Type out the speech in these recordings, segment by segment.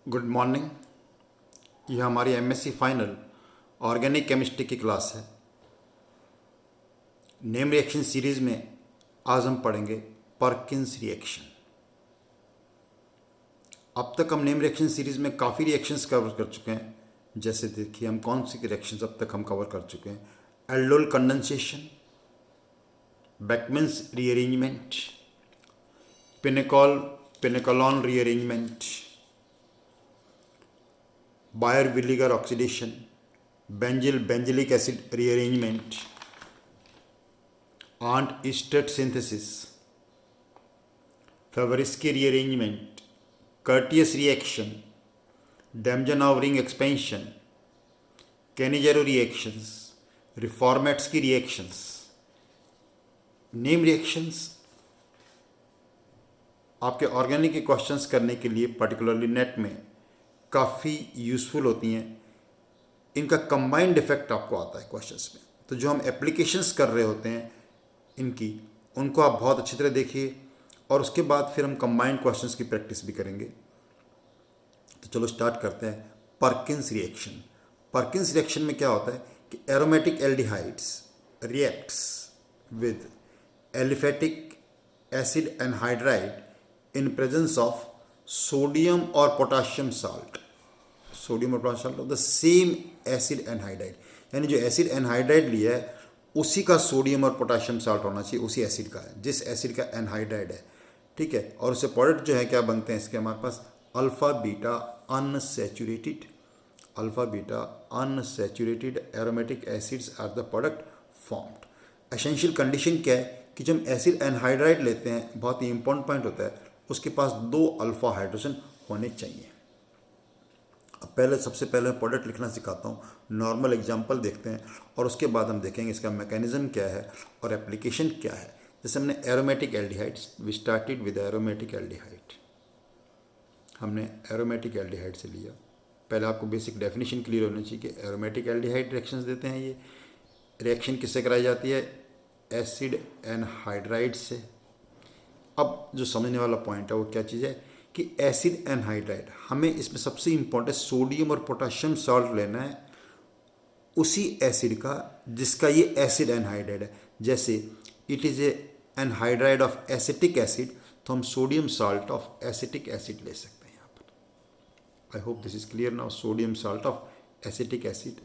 Good morning. यह हमारी MSc final organic chemistry की क्लास है। नेम रिएक्शन सीरीज में आज हम पढ़ेंगे पर्किंस रिएक्शन। अब तक हम नेम रिएक्शन सीरीज में काफ़ी रिएक्शंस कवर कर चुके हैं। जैसे देखिए हम कौन सी रिएक्शंस अब तक हम कवर कर चुके हैं। Aldol condensation, Beckmann's rearrangement, pinacolone rearrangement, Baeyer Villiger oxidation, benzilic acid rearrangement, Arndt Eistert synthesis, Favorskii rearrangement, Curtius reaction, Demjanov ring expansion, Cannizzaro reactions, Reformatsky reactions. Name reactions आपके organic के questions करने के लिए particularly net में काफ़ी useful होती हैं। इनका कंबाइंड इफेक्ट आपको आता है क्वेश्चंस में। तो जो हम एप्लीकेशंस कर रहे होते हैं इनकी, उनको आप बहुत अच्छी तरह देखिए और उसके बाद फिर हम कंबाइंड क्वेश्चंस की प्रैक्टिस भी करेंगे। तो चलो स्टार्ट करते हैं। Perkins reaction. पर्किंस रिएक्शन में क्या होता है कि aromatic aldehydes reacts with aliphatic acid anhydride in presence of sodium और पोटाशियम साल्ट। सोडियम और potassium of the same acid anhydride, यानी जो एसिड एनहाइड्राइड लिया है उसी का सोडियम और पोटाशियम साल्ट होना चाहिए, उसी एसिड का है जिस एसिड का एनहाइड्राइड है। ठीक है। और उससे प्रोडक्ट जो है क्या बनते हैं इसके, हमारे पास alpha beta unsaturated aromatic acids are the product formed. Essential condition क्या है कि जब एसिड एनहाइड्राइड लेते हैं, बहुत ही इंपॉर्टेंट पॉइंट होता है, उसके पास 2 अल्फा हाइड्रोजन होने चाहिए। अब सबसे पहले मैं प्रोडक्ट लिखना सिखाता हूँ। नॉर्मल एग्जांपल देखते हैं और उसके बाद हम देखेंगे इसका मैकेनिज्म क्या है और एप्लीकेशन क्या है। जैसे हमने aromatic aldehydes, we started with aromatic aldehyde. हमने एरोमेटिक एल्डिहाइड से लिया। पहले आपको बेसिक डेफिनेशन क्लियर होनी चाहिए कि एरोमेटिक एल्डिहाइड रिएक्शंस देते हैं। ये रिएक्शन किससे कराई जाती है? एसिड एनहाइड्राइड से। अब जो समझने वाला पॉइंट है वो क्या चीज़ है कि एसिड एनहाइड्राइड, हमें इसमें सबसे इंपॉर्टेंट सोडियम और पोटाशियम सॉल्ट लेना है उसी एसिड का जिसका ये एसिड एनहाइड्राइड है। जैसे it is A anhydride of acetic acid, तो हम sodium salt of acetic acid ले सकते हैं यहाँ पर। आई hope this is clear now. Sodium salt of acetic acid,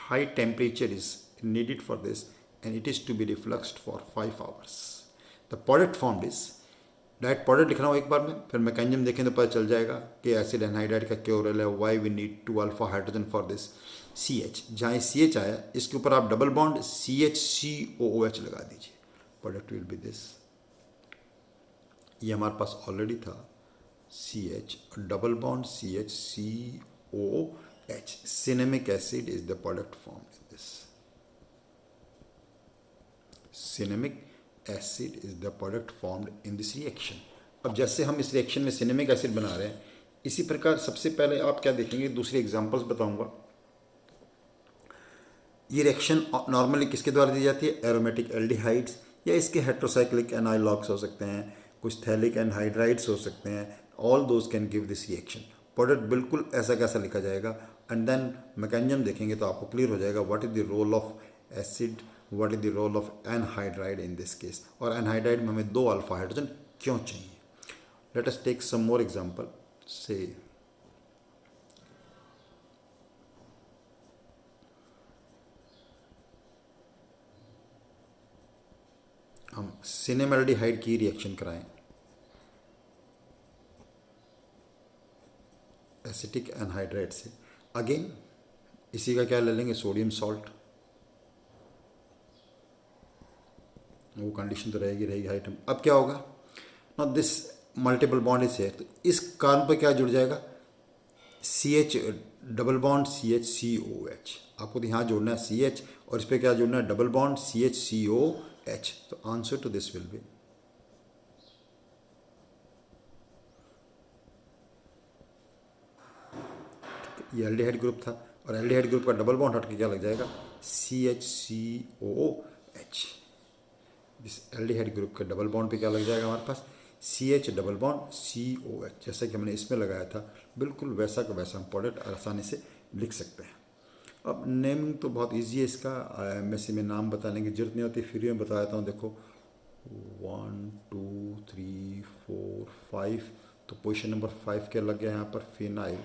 high temperature is needed for this and it is to be refluxed for 5 hours. The product formed is, direct product लिख रहा हूँ एक बार में, फिर मैकेनिज्म देखें तो पता चल जाएगा कि एसिड एनहाइड्राइड का क्या रोल है, why we need 2 alpha hydrogen for this CH। जहाँ CH आया इसके ऊपर आप डबल बॉन्ड CHCOOH लगा दीजिए, प्रोडक्ट विल बी दिस। ये हमारे पास ऑलरेडी था CH, double bond CHCOOH। Cinnamic acid is the product form in this. Cinnamic acid is the product formed in this reaction. अब जैसे हम इस रिएक्शन में सिनेमिक एसिड बना रहे हैं, इसी प्रकार सबसे पहले आप क्या देखेंगे, दूसरे एग्जांपल्स बताऊंगा। ये रिएक्शन नॉर्मली किसके द्वारा दी जाती है? एरोमेटिक एल्डिहाइड्स, या इसके हेट्रोसाइक्लिक एनालॉग्स हो सकते हैं, कुछ थैलिक एनहाइड्राइड्स हो सकते हैं। All those can give this reaction. Product बिल्कुल ऐसा कैसा लिखा जाएगा एंड देन मैकेनिज्म देखेंगे तो आपको क्लियर हो जाएगा what is the role of acid, what is the role of anhydride in this case, और anhydride में हमें 2 अल्फा हाइड्रोजन क्यों चाहिए। Let us take some more example. Say हम सिनेमल्डिहाइड की रिएक्शन कराएं एसिटिक एनहाइड्राइड से। अगेन इसी का क्या ले लेंगे, सोडियम सॉल्ट। वो कंडीशन तो रहेगी हाई टेम्प। अब क्या होगा ना, दिस मल्टीपल बॉन्ड इज है, तो इस कारण पर क्या जुड़ जाएगा? CH double bond CHCOH। आपको तो यहाँ जोड़ना है CH और इस पर क्या जोड़ना है? Double bond CHCOH। तो answer to this will be, ये एल्डिहाइड ग्रुप था और एल्डिहाइड ग्रुप का डबल बॉन्ड हट के क्या लग जाएगा? CHCOH। इस एल्डिहाइड ग्रुप के डबल बॉन्ड पे क्या लग जाएगा हमारे पास? CH डबल बॉन्ड COH, जैसा कि हमने इसमें लगाया था बिल्कुल वैसा का वैसा हम प्रोडक्ट आसानी से लिख सकते हैं। अब नेमिंग तो बहुत इजी है इसका, MSc में नाम बताने की जरूरत नहीं होती, फिर मैं बता देता हूँ। देखो 1 2 3 4 5, तो पोजीशन नंबर 5 क्या लग गया यहाँ पर, phenyl,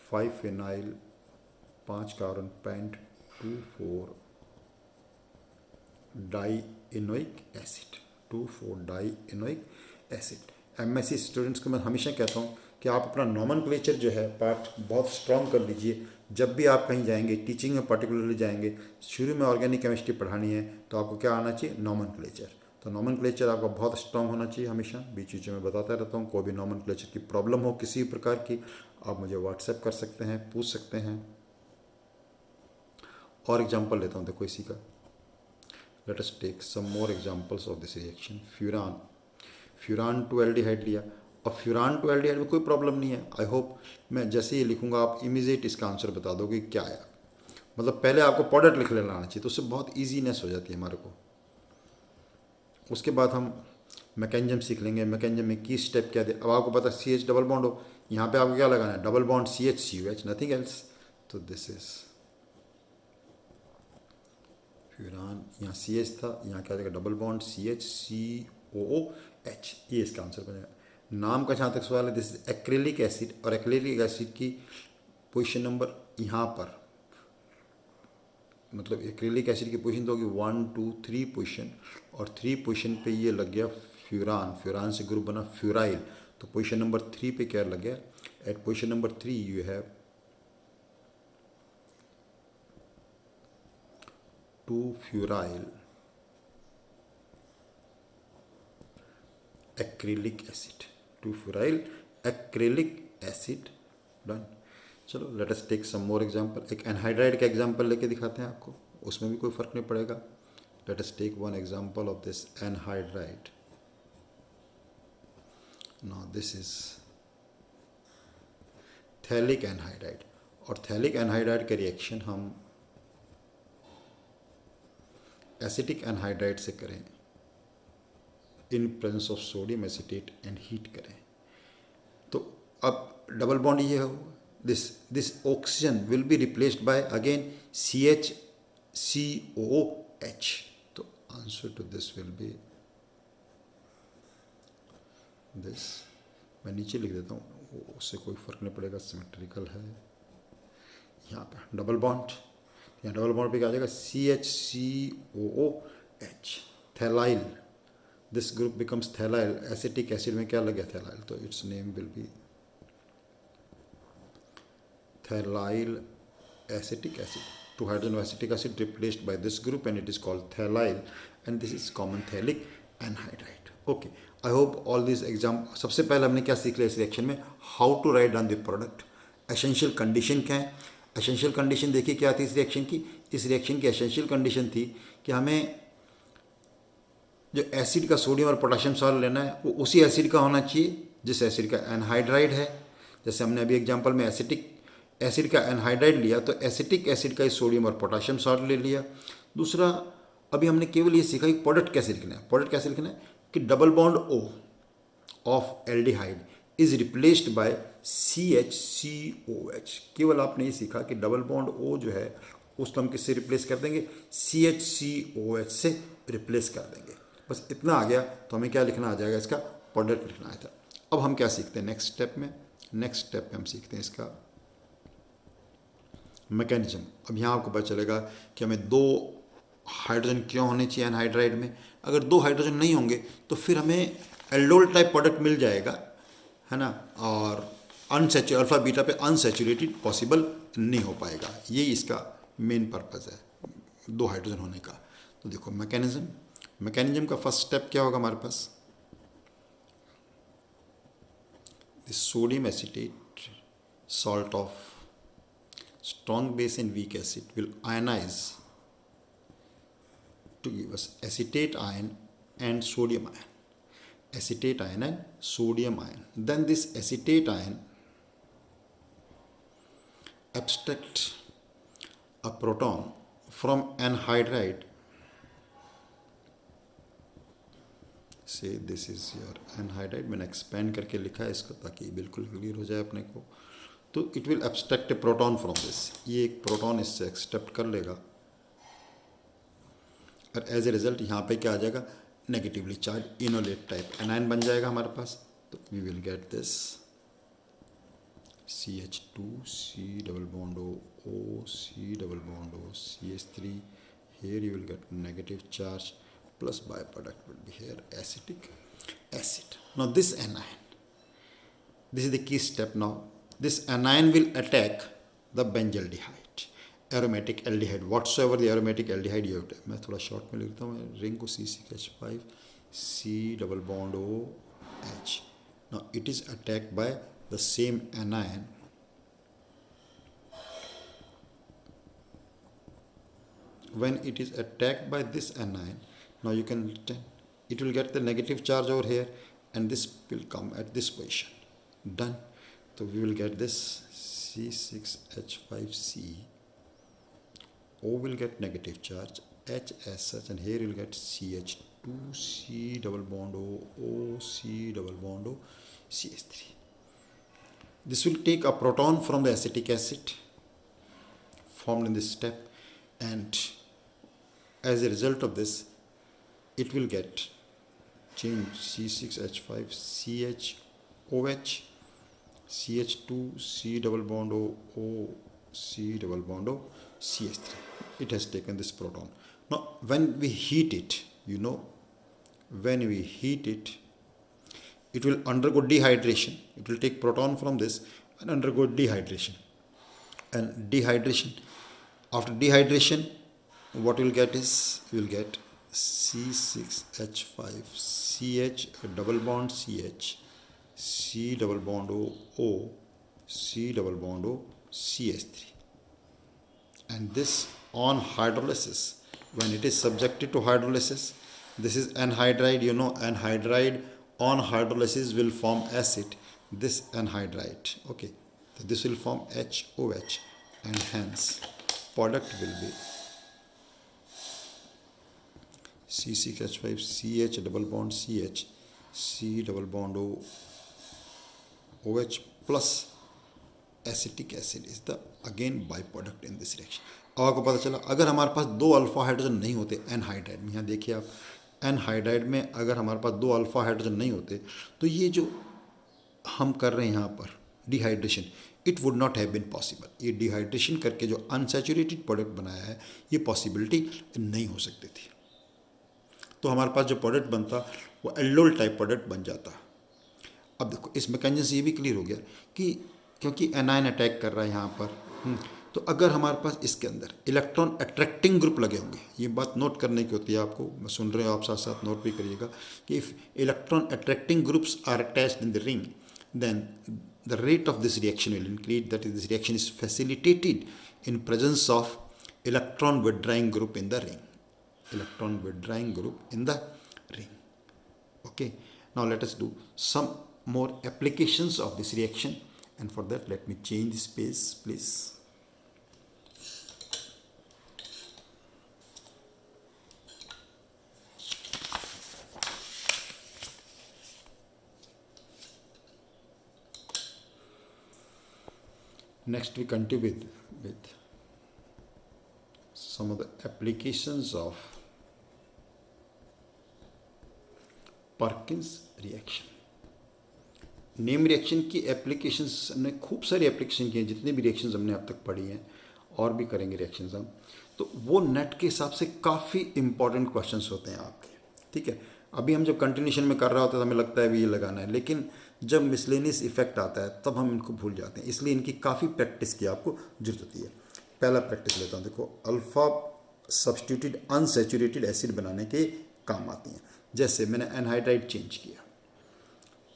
5 phenyl, 5 carbon pent, 2 4 di enoic acid, 2 4 di enoic acid. MSc students को मैं हमेशा कहता हूँ कि आप अपना नॉमेनक्लेचर जो है पार्ट बहुत स्ट्रॉन्ग कर लीजिए। जब भी आप कहीं जाएंगे, टीचिंग में पर्टिकुलरली जाएंगे, शुरू में ऑर्गेनिक केमिस्ट्री पढ़ानी है, तो आपको क्या आना चाहिए, नॉमेनक्लेचर। तो नॉमेनक्लेचर आपका बहुत स्ट्रॉन्ग होना चाहिए हमेशा। बीच बीच में बताता रहता हूँ, कोई भी नॉमेनक्लेचर की प्रॉब्लम हो किसी प्रकार की, आप मुझे व्हाट्सएप कर सकते हैं, पूछ सकते हैं। और एग्जाम्पल लेता हूँ, देखो इसी का। Let us take some more examples of this reaction. Furan to aldehyde लिया, और फ्यूरान टू एल्डिहाइड में कोई प्रॉब्लम नहीं है। आई होप मैं जैसे ही लिखूंगा आप इमीडिएट इसका आंसर बता दोगे क्या है। मतलब पहले आपको प्रोडक्ट लिख लेना आना चाहिए, तो उससे बहुत ईजीनेस हो जाती है हमारे को। उसके बाद हम मैकेनिज्म सीख लेंगे। मैकेनिज्म में की स्टेप क्या दे, अब आपको पता CH डबल बॉन्ड हो, यहाँ पे आपको क्या लगाना है, double bond CH nothing else. तो दिस इज फ्यूरान, यहाँ CH था, यहाँ क्या देगा, डबल बॉन्ड CH, ये इसका आंसर बनेगा। नाम का जहाँ तक सवाल है, दिस इज एक्रेलिक एसिड, और एक्रेलिक एसिड की पोजीशन नंबर यहाँ पर, मतलब एक्रेलिक एसिड की पोजीशन तो होगी 1 2 3 पोजीशन, और 3 पोजीशन पे ये लग गया फ्यूरान से ग्रुप बना फ्यूराइल, तो पोजीशन नंबर 3 पे क्या लग गया, at position number 3 you have 2 furyl acrylic acid, 2 furyl acrylic acid. Done. चलो let us take some more example. एक एनहाइड्राइड का एग्जांपल लेके दिखाते हैं आपको, उसमें भी कोई फर्क नहीं पड़ेगा। Let us take one example of this anhydride. Now this is phthalic anhydride, और थैलिक एनहाइड्राइड का रिएक्शन हम एसिटिक एनहाइड्राइड से करें in presence of sodium acetate and heat करें। तो अब डबल बॉन्ड ये हो, this oxygen will be replaced by again CHCOOH. तो answer to this will be this। मैं नीचे लिख देता हूँ, उससे कोई फर्क नहीं पड़ेगा, सिमेट्रिकल है। यहाँ पे डबल बॉन्ड, यहाँ डबल बॉन्ड पे क्या आ जाएगा, CHCOOH, thallyl. This group becomes thallyl. Acetic acid में क्या लग गया, थैलाइल, तो its name will be thallyl acetic acid. 2 hydrogen of acetic acid replaced by this group, and it is called thallyl, and this is common thalic anhydride. Okay, I hope all these examples। सबसे पहले हमने क्या सीख लिया इस reaction में, how to write down the product. Essential condition क्या है, एसेंशियल कंडीशन देखिए क्या थी इस रिएक्शन की। इस रिएक्शन की एसेंशियल कंडीशन थी कि हमें जो एसिड का सोडियम और पोटेशियम सॉल्ट लेना है वो उसी एसिड का होना चाहिए जिस एसिड का एनहाइड्राइड है। जैसे हमने अभी एग्जांपल में एसिटिक एसिड का एनहाइड्राइड लिया, तो एसिटिक एसिड का ही सोडियम और पोटेशियम सॉल्ट ले लिया। दूसरा, अभी हमने केवल ये सीखा कि प्रोडक्ट कैसे लिखना है। प्रोडक्ट कैसे लिखना है कि double bond O of aldehyde is replaced by CHCOH। केवल आपने ये सीखा कि डबल बॉन्ड O जो है उसको हम किससे रिप्लेस कर देंगे, CHCOH से रिप्लेस कर देंगे। बस इतना आ गया, तो हमें क्या लिखना आ जाएगा, इसका प्रोडक्ट लिखना आया था। अब हम क्या सीखते हैं नेक्स्ट स्टेप में, नेक्स्ट स्टेप में हम सीखते हैं इसका मैकेनिज्म। अब यहाँ आपको पता चलेगा कि हमें 2 हाइड्रोजन क्यों होने चाहिए एनहाइड्राइड में। अगर 2 हाइड्रोजन नहीं होंगे तो फिर हमें एल्डोल टाइप प्रोडक्ट मिल जाएगा, है ना, और अल्फा बीटा पे अनसैचुरेटेड पॉसिबल नहीं हो पाएगा। ये इसका मेन पर्पज़ है 2 हाइड्रोजन होने का। तो देखो मैकेनिज्म का फर्स्ट स्टेप क्या होगा हमारे पास, sodium acetate salt of strong base and weak acid will ionize to give us acetate ion and sodium ion. Acetate ion and sodium ion. Then this acetate ion abstracts a proton from anhydride से this is your anhydride. मैंने expand करके लिखा है इसको ताकि बिल्कुल clear हो जाए अपने को। तो it will abstract A proton from this, ये एक प्रोटॉन इससे एक्सट्रैक्ट कर लेगा और एज ए रिजल्ट यहाँ पे क्या आ जाएगा, negatively charge enolate type anion बन जाएगा हमारे पास। तो we will get this CH2 C double bond O C double bond O CH3. Here you will get negative charge plus byproduct will be here acetic acid. Now this anion, this is the key step. Now this anion will attack the benzaldehyde, aromatic aldehyde, whatsoever the aromatic aldehyde you have to. मैं थोड़ा short में लिखता हूँ, ring को C6H5 C double bond O H. Now it is attacked by the same anion when it is attacked by this anion. Now you can, it will get the negative charge over here and this will come at this position. Done. So we will get this C6H5C. O will get negative charge, H as such, and here you will get CH2 C double bond O C double bond O CH3. This will take a proton from the acetic acid formed in this step, and as a result of this, it will get change C6H5 CHOH CH2 C double bond O C double bond O CH3. It has taken this proton. Now, when we heat it, when we heat it, it will undergo dehydration. It will take proton from this and undergo dehydration. And dehydration, after dehydration, what you will get is, you will get C6H5 CH double bond CH C double bond O C double bond O CH3. And this on hydrolysis, when it is subjected to hydrolysis, this is anhydride. Anhydride on hydrolysis will form acid, this anhydride. Okay, so this will form HOH, and hence product will be C6H5 CH double bond CH C double bond OH plus acetic acid is the again byproduct in this reaction. अब आपको पता चला, अगर हमारे पास दो alpha hydrogen नहीं होते anhydride में, यहाँ देखिए आप, एनहाइड्राइड में अगर हमारे पास दो अल्फा हाइड्रोजन नहीं होते तो ये जो हम कर रहे हैं यहाँ पर dehydration, it would not have been possible. ये डिहाइड्रेशन करके जो अनसैचुरेटेड प्रोडक्ट बनाया है, ये पॉसिबिलिटी नहीं हो सकती थी। तो हमारे पास जो प्रोडक्ट बनता वो एल्डोल टाइप प्रोडक्ट बन जाता। अब देखो इस मैकेनिज्म से ये भी क्लियर हो गया कि क्योंकि एनायन अटैक कर रहा है यहाँ पर, तो अगर हमारे पास इसके अंदर इलेक्ट्रॉन अट्रैक्टिंग ग्रुप लगे होंगे, ये बात नोट करने की होती है आपको, मैं सुन रहे हो आप साथ साथ नोट भी करिएगा कि if electron attracting groups are attached in the ring, then the rate of this reaction will increase. That is, this reaction is facilitated in presence of electron withdrawing group in the ring. Electron withdrawing group in the ring. Okay. Now let us do some more applications of this reaction, and for that let me change the space, please. Next we continue with some of the applications of Perkins reaction. Name reaction की applications हमने खूब सारी application की हैं, जितने भी reactions हमने अब तक पढ़ी हैं और भी करेंगे रिएक्शंस हम, तो वो नेट के हिसाब से काफ़ी इंपॉर्टेंट क्वेश्चंस होते हैं आपके। ठीक है, अभी हम जब कंटिन्यूशन में कर रहा होता है तो हमें लगता है भी ये लगाना है, लेकिन जब मिसलेनियस इफेक्ट आता है तब हम इनको भूल जाते हैं, इसलिए इनकी काफ़ी प्रैक्टिस की आपको जरूरत होती है। पहला प्रैक्टिस लेता हूँ, देखो अल्फा सब्स्टिट्यूटेड अनसैचुरेटेड एसिड बनाने के काम आती हैं। जैसे मैंने एनहाइड्राइड चेंज किया,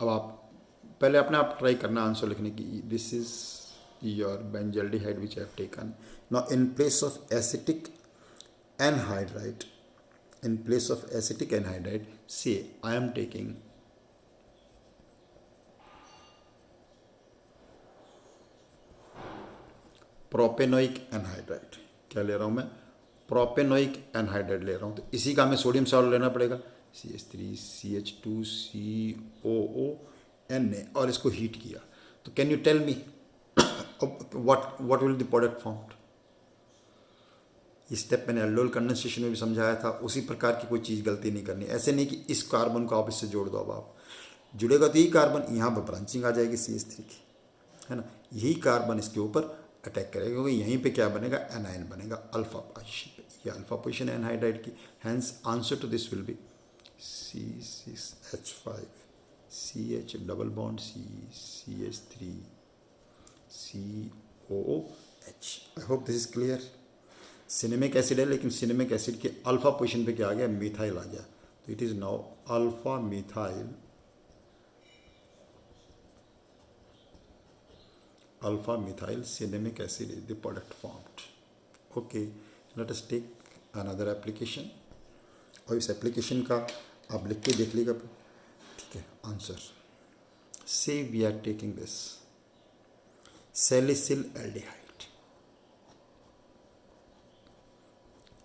अब आप पहले अपने आप ट्राई करना आंसर लिखने की। This is your benzaldehyde which I have taken. Now in place of acetic anhydride, in place of acetic anhydride, say I am taking propanoic anhydride. क्या ले रहा हूँ मैं? प्रोपेनोइक एनहाइड्राइड ले रहा हूँ। तो इसी का हमें सोडियम सॉल्ट लेना पड़ेगा, CH3CH2COO Na और इसको हीट किया, तो can you tell me what will the product formed? ये स्टेप मैंने एल्डोल कंडेंसेशन में भी समझाया था, उसी प्रकार की कोई चीज़ गलती नहीं करनी। ऐसे नहीं कि इस कार्बन को आप इससे जोड़ दो, अब आप जुड़ेगा तो यही कार्बन यहाँ पर ब्रांचिंग आ जाएगी CH3 की, है ना, यही कार्बन इसके ऊपर अटैक करेगा, क्योंकि यहीं पे क्या बनेगा, एनायन बनेगा अल्फा पोजीशन पे, ये अल्फा पोजीशन है एनहाइड्राइड की। Hence answer to this will be C6H5 CH double bond CH3 COOH। I hope this is clear. Cinnamic acid है, लेकिन सिनेमिक एसिड के अल्फा पोजीशन पे क्या आ गया, मिथाइल आ गया, तो it is now alpha methyl, alpha methyl cinnamic acid is the product formed. Okay, let us take another application, और इस एप्लीकेशन का आप लिख के देख लीजिएगा, ठीक है। आंसर, से we are taking this salicyl aldehyde,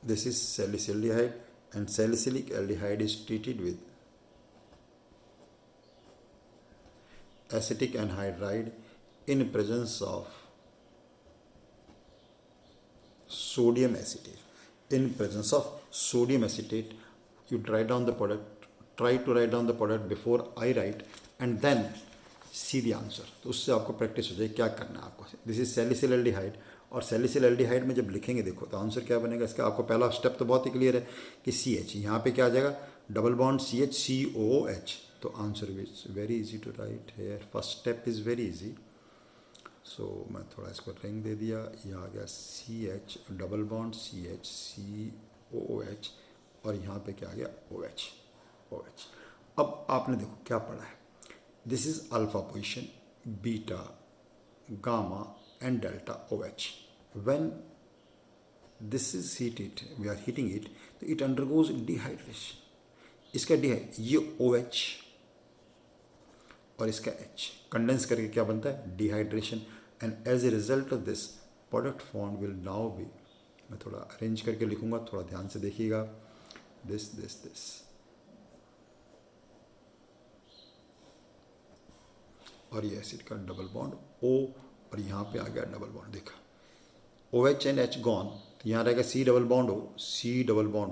this is salicylaldehyde, and salicylic aldehyde is treated with acetic anhydride in presence of sodium acetate. In presence of sodium acetate, you write down the product, try to write down the product before I write, and then see the answer. तो उससे आपको practice हो जाए क्या करना है आपको। This is salicyl aldehyde, और सैलिसिल एल्डिहाइड में जब लिखेंगे देखो तो आंसर क्या बनेगा इसका। आपको पहला स्टेप तो बहुत ही क्लियर है कि CH, यहाँ पे क्या आ जाएगा, डबल बॉन्ड CH COOH, तो answer is very easy to write here. First step is very easy, so मैं थोड़ा इसको रिंग दे दिया, ये आ गया CH double bond CH COOH, और यहाँ पे क्या आ गया OH। अब आपने देखो क्या पढ़ा है, this is alpha position, beta, gamma and delta OH. When this is heated, we are heating it, तो it undergoes dehydration. इसका ये OH और इसका H कंडेंस करके क्या बनता है, dehydration, and as a result of this product form will now be, मैं थोड़ा अरेंज करके लिखूंगा, थोड़ा ध्यान से देखिएगा, दिस और ये एसिड का डबल बॉन्ड O, और यहाँ पे आ गया डबल बॉन्ड, देखा OH एंड H गॉन, तो यहाँ रहेगा C double bond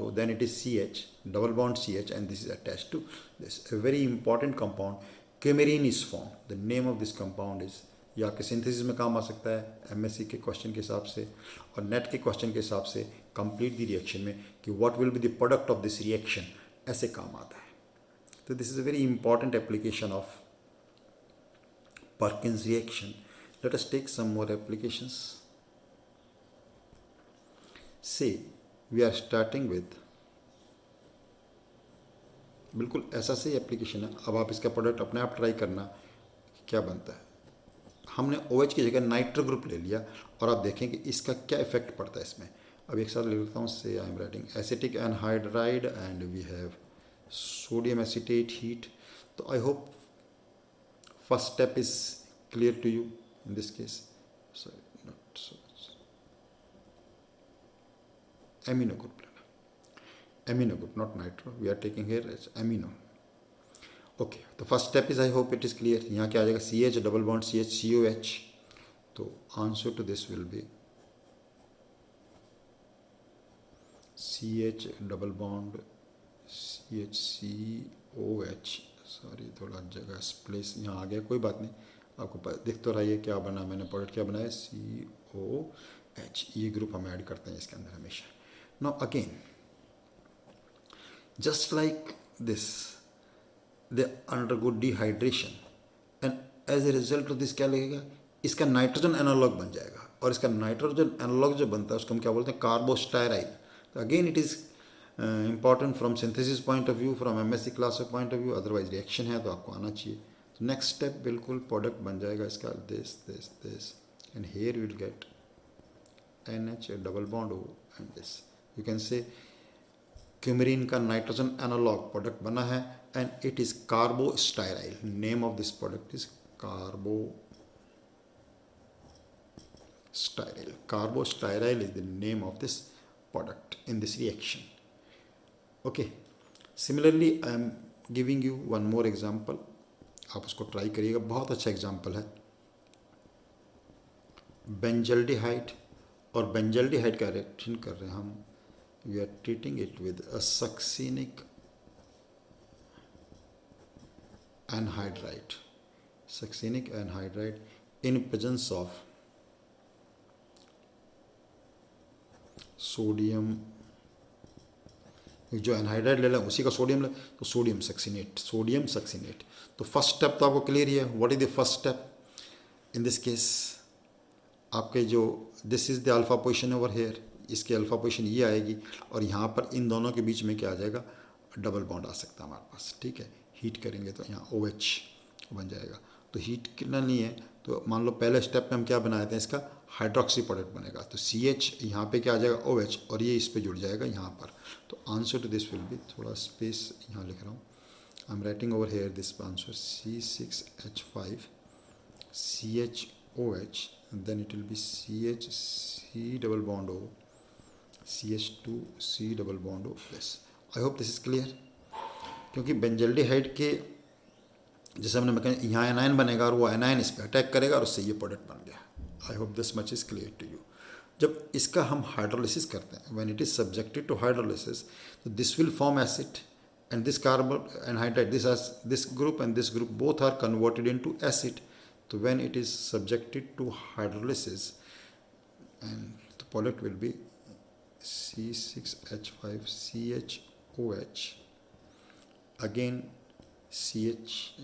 O, then it is CH double bond CH, and this is attached to this a very important compound, coumarin is form. The name of this compound is, ये आपके synthesis में काम आ सकता है MSc के question के हिसाब से और नेट के क्वेश्चन के हिसाब से, कंप्लीट द रिएक्शन में कि what will be the product of this reaction, ऐसे काम आता है। तो this is a very important application of Perkins reaction. Let us take some more applications. Say we are starting with, बिल्कुल ऐसा से एप्लीकेशन है। अब आप इसका प्रोडक्ट अपने आप ट्राई करना क्या बनता है। हमने OH की जगह नाइट्रो ग्रुप ले लिया, और आप देखें कि इसका क्या इफेक्ट पड़ता है इसमें। अब एक साथ लिख लेता हूँ, say I am writing acetic anhydride and we have sodium acetate heat. तो I hope first step is clear to you in this case. Sorry, not so. Amino group, not nitro. We are taking here as amino. Okay, the first step is, I hope it is clear. यहाँ क्या आ जाएगा, CH double bond CH COH. तो answer to this will be CH double bond CH COH. Sorry, थोड़ा जगह place यहाँ आ गया, कोई बात नहीं, आपको दिख तो रही है क्या बना, मैंने प्रोडक्ट क्या बनाया, COH। ये ग्रुप हम ऐड करते हैं इसके अंदर हमेशा। Now again just like this they undergo dehydration, and as a result of this क्या लगेगा, इसका नाइट्रोजन एनालॉग बन जाएगा, और इसका नाइट्रोजन एनालॉग जो बनता है उसको हम क्या बोलते हैं, कार्बोस्टायराइल। तो again it is important from synthesis point of view, from MSc class of point of view, otherwise reaction है तो आपको आना चाहिए। तो नेक्स्ट स्टेप बिल्कुल प्रोडक्ट बन जाएगा इसका, this and here will get NH double bond O and this, you can say coumarin का नाइट्रोजन एनालॉग प्रोडक्ट बना है, and it is carbostyril. Name of this product is Carbostyryl is the name of this product in this reaction. Okay, similarly I am giving you one more example, आप उसको try करिएगा, बहुत अच्छा example है। Benzaldehyde, और benzaldehyde का reaction कर रहे हैं हम, we are treating it with a succinic anhydride, succinic anhydride in presence of sodium, जो एनहाइड्राइड ले लें उसी का सोडियम ले तो सोडियम सक्सिनेट, सोडियम सक्सिनेट। तो फर्स्ट स्टेप तो आपको क्लियर ही है, what is the first step in this case, आपके जो this is the alpha position over here, इसकी अल्फा पोजीशन ये आएगी, और यहाँ पर इन दोनों के बीच में क्या आ जाएगा, डबल बॉन्ड आ सकता है हमारे पास, ठीक है। हीट करेंगे तो यहाँ OH बन जाएगा। तो हीट कितना नहीं है, तो मान लो पहले स्टेप में हम क्या बनाए थे, इसका हाइड्रोक्सी प्रोडक्ट बनेगा, तो CH यहाँ पे क्या आ जाएगा OH, और ये इस पे जुड़ जाएगा यहाँ पर। तो answer to this will be, थोड़ा स्पेस यहाँ लिख रहा हूँ, I am writing over here this answer, C6H5 CHOH, then it will be CH C double bond O CH2 C double bond O plus। I hope this is clear। क्योंकि benzaldehyde के जैसे हमने कहा यहाँ एनायन बनेगा और वो anion इस पर अटैक करेगा और उससे ये प्रोडक्ट बन गया। I hope this much is clear to you. जब इसका हम हाइड्रोलिसिस करते हैं, when it is subjected to hydrolysis, तो this will form acid and this carbon anhydride, this group and this group both are converted into acid. So when it is subjected to hydrolysis, and the product will be C6H5 CHOH, again CH,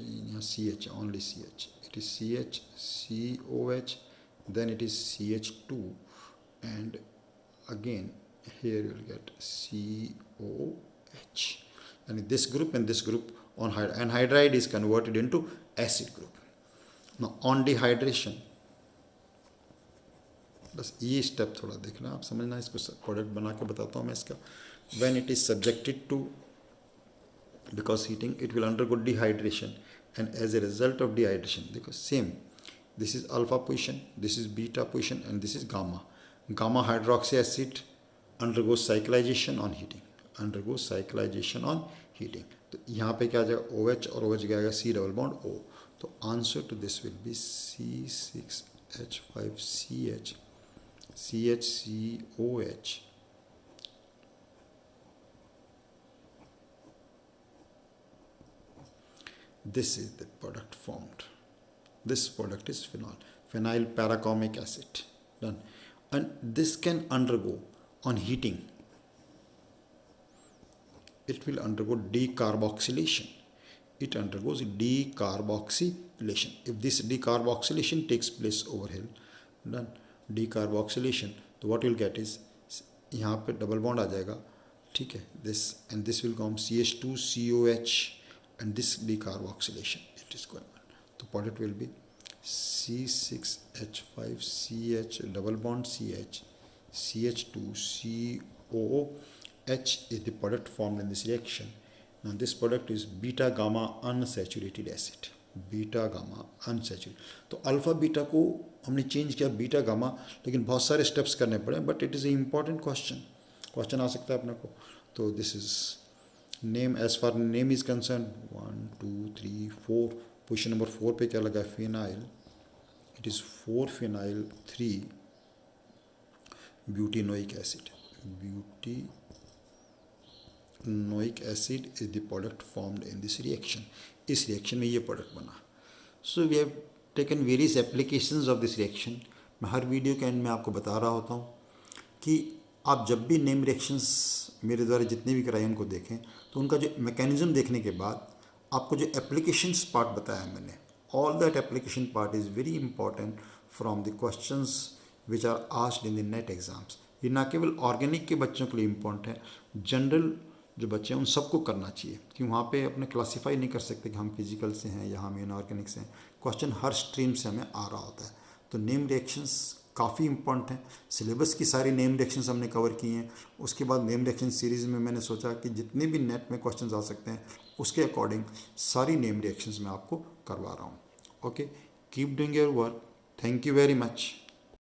CH, only CH, it is CH COH, then it is CH2, and again here you will get COH, and this group and this group on anhydride is converted into acid group. Now on dehydration, बस ये step थोड़ा देखना, आप समझना, इसको product बना के बताता हूँ मैं इसका। when it is subjected to, because heating, it will undergo dehydration, and as a result of dehydration, देखो same, this is alpha position, this is beta position, and this is gamma. Gamma hydroxy acid undergoes cyclization on heating, undergoes cyclization on heating। तो यहाँ पे क्या आ जाएगा, OH और OH गया C double bond O। तो answer to this will be C6H5 CH CHCOH। This is the product formed. This product is phenyl paracomic acid, done, and this can undergo on heating, it will undergo decarboxylation. It undergoes decarboxylation. If this decarboxylation takes place over here, done, decarboxylation, तो what you'll get is यहाँ पे double bond आ जाएगा, ठीक है, this and this will come CH2COH, and this decarboxylation it is going on. The product will be C6H5CH double bond CH CH2COO H is the product formed in this reaction. Now this product is beta gamma unsaturated acid, beta gamma unsaturated। तो alpha beta को हमने change किया beta gamma, लेकिन बहुत सारे steps करने पड़े, but it is a important question आ सकता है अपने को। तो this is name, as far name is concern, 1 2 3 4, position number 4 पे क्या लगा है, phenyl, it is 4-phenyl 3 butynoic acid, butynoic acid is the product formed in this reaction. इस रिएक्शन में ये प्रोडक्ट बना। So we have taken various applications of this reaction. मैं हर वीडियो के एंड में आपको बता रहा होता हूँ कि आप जब भी नेम रिएक्शंस मेरे द्वारा जितने भी कराए उनको देखें, तो उनका जो मैकेनिज्म देखने के बाद आपको जो एप्लीकेशंस पार्ट बताया मैंने, all that application part is very important from the questions which are asked in the NET exams. ये ना केवल ऑर्गेनिक के बच्चों के लिए इम्पॉर्टेंट है, जनरल जो बच्चे हैं उन सबको करना चाहिए, कि वहाँ पे अपने क्लासीफाई नहीं कर सकते कि हम फिजिकल से हैं या हम इनऑर्गेनिक से हैं। क्वेश्चन हर स्ट्रीम से हमें आ रहा होता है। तो नेम रिएक्शंस काफ़ी इंपॉर्टेंट हैं। सिलेबस की सारी नेम रिएक्शंस हमने कवर की हैं। उसके बाद नेम रिएक्शन सीरीज़ में मैंने सोचा कि जितने भी नेट में क्वेश्चंस आ सकते हैं उसके अकॉर्डिंग सारी नेम रिएक्शंस मैं आपको करवा रहा हूँ। Okay, keep doing your work. Thank you very much.